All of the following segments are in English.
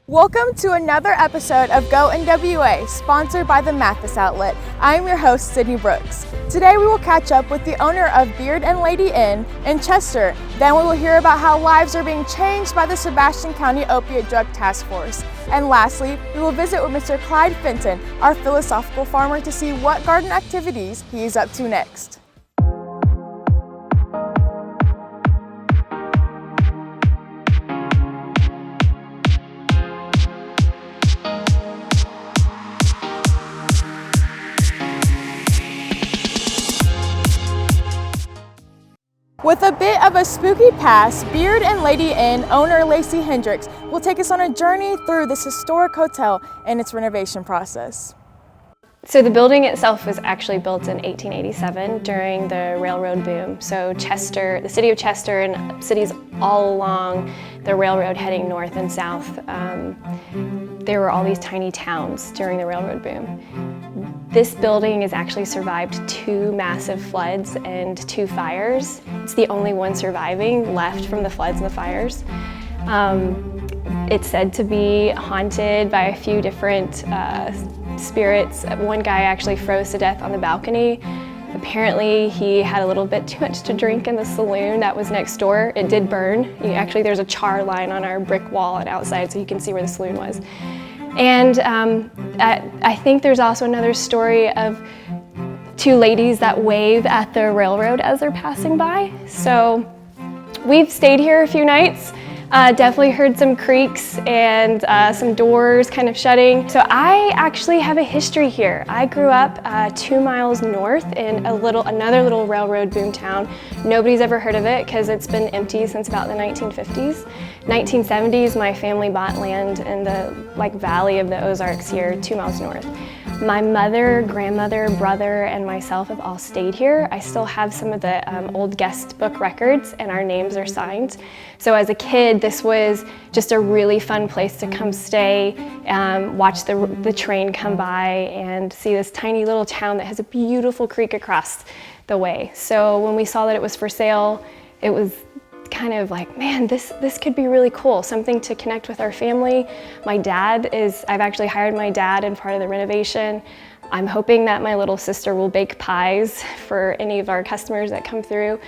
Welcome to another episode of Go NWA, sponsored by the Mathis Outlet. I'm your host, Sydney Brooks. Today we will catch up with the owner of Beard and Lady Inn in Chester. Then we will hear about how lives are being changed by the Sebastian County Opiate Drug Task Force. And lastly, we will visit with Mr. Clyde Fenton, our philosophical farmer, to see what garden activities he is up to next. With a bit of a spooky past, Beard and Lady Inn owner Lacey Hendricks will take us on a journey through this historic hotel and its renovation process. So the building itself was actually built in 1887 during the railroad boom. So Chester, the city of Chester and cities all along the railroad heading north and south, there were all these tiny towns during the railroad boom. This building has actually survived 2 massive floods and 2 fires. It's the only one surviving left from the floods and the fires. It's said to be haunted by a few different spirits. One guy actually froze to death on the balcony. Apparently he had a little bit too much to drink in the saloon that was next door. It did burn. Actually, there's a char line on our brick wall and outside, so you can see where the saloon was. And I think there's also another story of 2 ladies that wave at the railroad as they're passing by. So we've stayed here a few nights. Definitely heard some creaks and some doors kind of shutting. So I actually have a history here. I grew up 2 miles north in another little railroad boom town. Nobody's ever heard of it because it's been empty since about the 1950s. 1970s, my family bought land in the valley of the Ozarks here, 2 miles north. My mother, grandmother, brother, and myself have all stayed here. I still have some of the old guest book records, and our names are signed. So as a kid, this was just a really fun place to come stay, watch the train come by, and see this tiny little town that has a beautiful creek across the way. So when we saw that it was for sale, it was kind of like, man, this could be really cool, something to connect with our family. I've actually hired my dad in part of the renovation. I'm hoping that my little sister will bake pies for any of our customers that come through.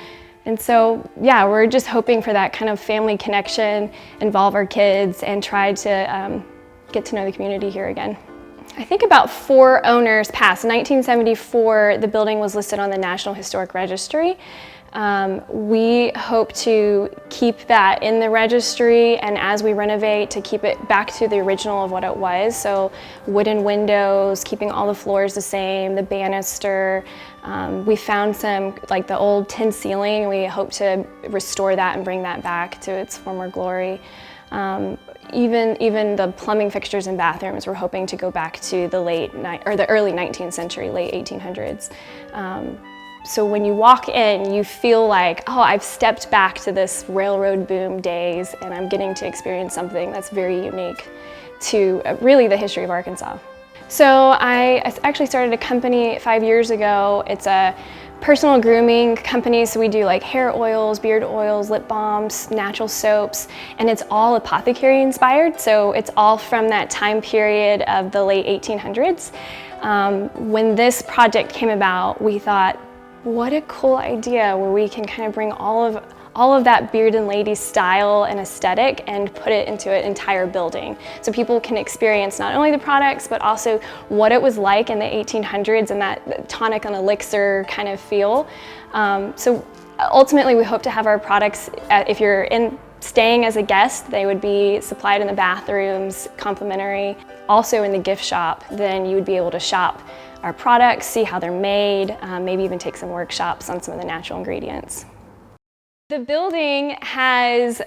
And so, yeah, we're just hoping for that kind of family connection, involve our kids, and try to get to know the community here again. I think about 4 owners passed. In 1974, the building was listed on the National Historic Registry. We hope to keep that in the registry, and as we renovate, to keep it back to the original of what it was. So wooden windows, keeping all the floors the same, the banister. We found some, like the old tin ceiling. We hope to restore that and bring that back to its former glory. Even the plumbing fixtures and bathrooms, we're hoping to go back to the early 19th century, late 1800s. So when you walk in, you feel like, oh, I've stepped back to this railroad boom days, and I'm getting to experience something that's very unique to really the history of Arkansas. So I actually started a company 5 years ago. It's a personal grooming company, so we do like hair oils, beard oils, lip balms, natural soaps, and it's all apothecary inspired, so it's all from that time period of the late 1800s. When this project came about, we thought, what a cool idea where we can kind of bring all of that Beard and Lady style and aesthetic and put it into an entire building. So people can experience not only the products, but also what it was like in the 1800s and that tonic and elixir kind of feel. So ultimately we hope to have our products, if you're staying as a guest, they would be supplied in the bathrooms, complimentary. Also in the gift shop, then you would be able to shop our products, see how they're made, maybe even take some workshops on some of the natural ingredients. The building has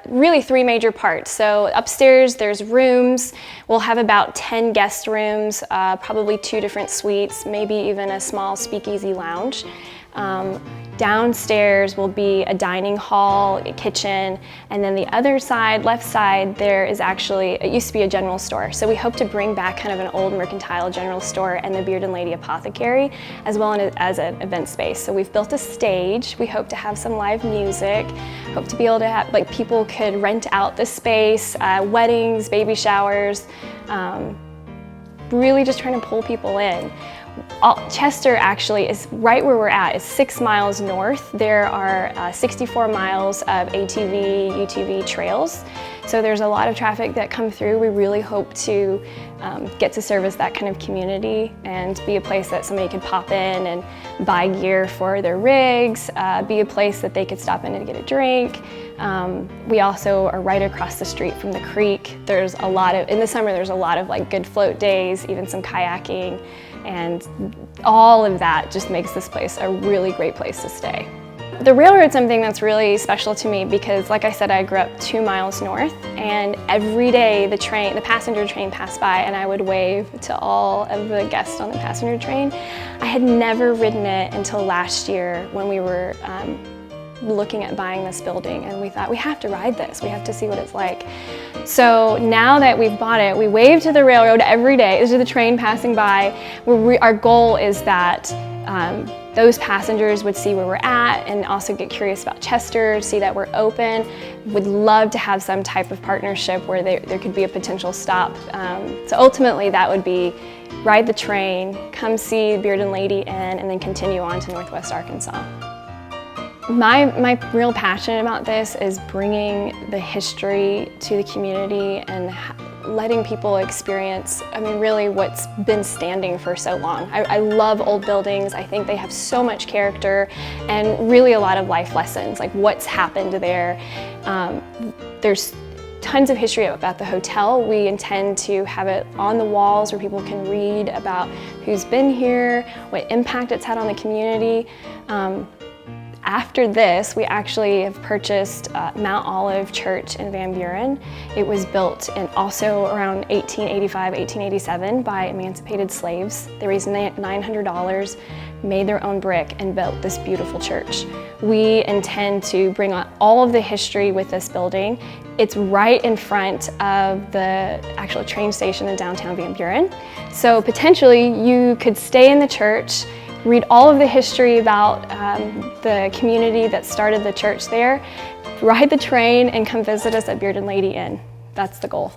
really 3 major parts. So upstairs there's rooms. We'll have about 10 guest rooms, probably 2 different suites, maybe even a small speakeasy lounge. Downstairs will be a dining hall, a kitchen, and then the other side, left side, there is actually, it used to be a general store. So we hope to bring back kind of an old mercantile general store and the Beard and Lady Apothecary, as well as an event space. So we've built a stage. We hope to have some live music. Hope to be able to have, like, people could rent out the space, weddings, baby showers, really just trying to pull people in. Chester actually is right where we're at, is 6 miles north. There are 64 miles of ATV, UTV trails. So there's a lot of traffic that come through. We really hope to get to service that kind of community and be a place that somebody could pop in and buy gear for their rigs, be a place that they could stop in and get a drink. We also are right across the street from the creek. There's a lot of, in the summer, there's a lot of like good float days, even some kayaking, and all of that just makes this place a really great place to stay. The railroad's something that's really special to me because, like I said, I grew up 2 miles north, and every day the passenger train passed by and I would wave to all of the guests on the passenger train. I had never ridden it until last year when we were looking at buying this building, and we thought, we have to ride this, we have to see what it's like. So now that we've bought it, we wave to the railroad every day, to the train passing by. Our goal is that those passengers would see where we're at and also get curious about Chester, see that we're open. Would love to have some type of partnership where there could be a potential stop. So ultimately that would be ride the train, come see Beard and Lady Inn, and then continue on to Northwest Arkansas. My real passion about this is bringing the history to the community and letting people experience, I mean, really what's been standing for so long. I love old buildings. I think they have so much character and really a lot of life lessons, like what's happened there. There's tons of history about the hotel. We intend to have it on the walls where people can read about who's been here, what impact it's had on the community. After this, we actually have purchased Mount Olive Church in Van Buren. It was built in also around 1885, 1887 by emancipated slaves. They raised $900, made their own brick, and built this beautiful church. We intend to bring on all of the history with this building. It's right in front of the actual train station in downtown Van Buren. So potentially you could stay in the church, read all of the history about the community that started the church there, ride the train, and come visit us at Beard and Lady Inn. That's the goal.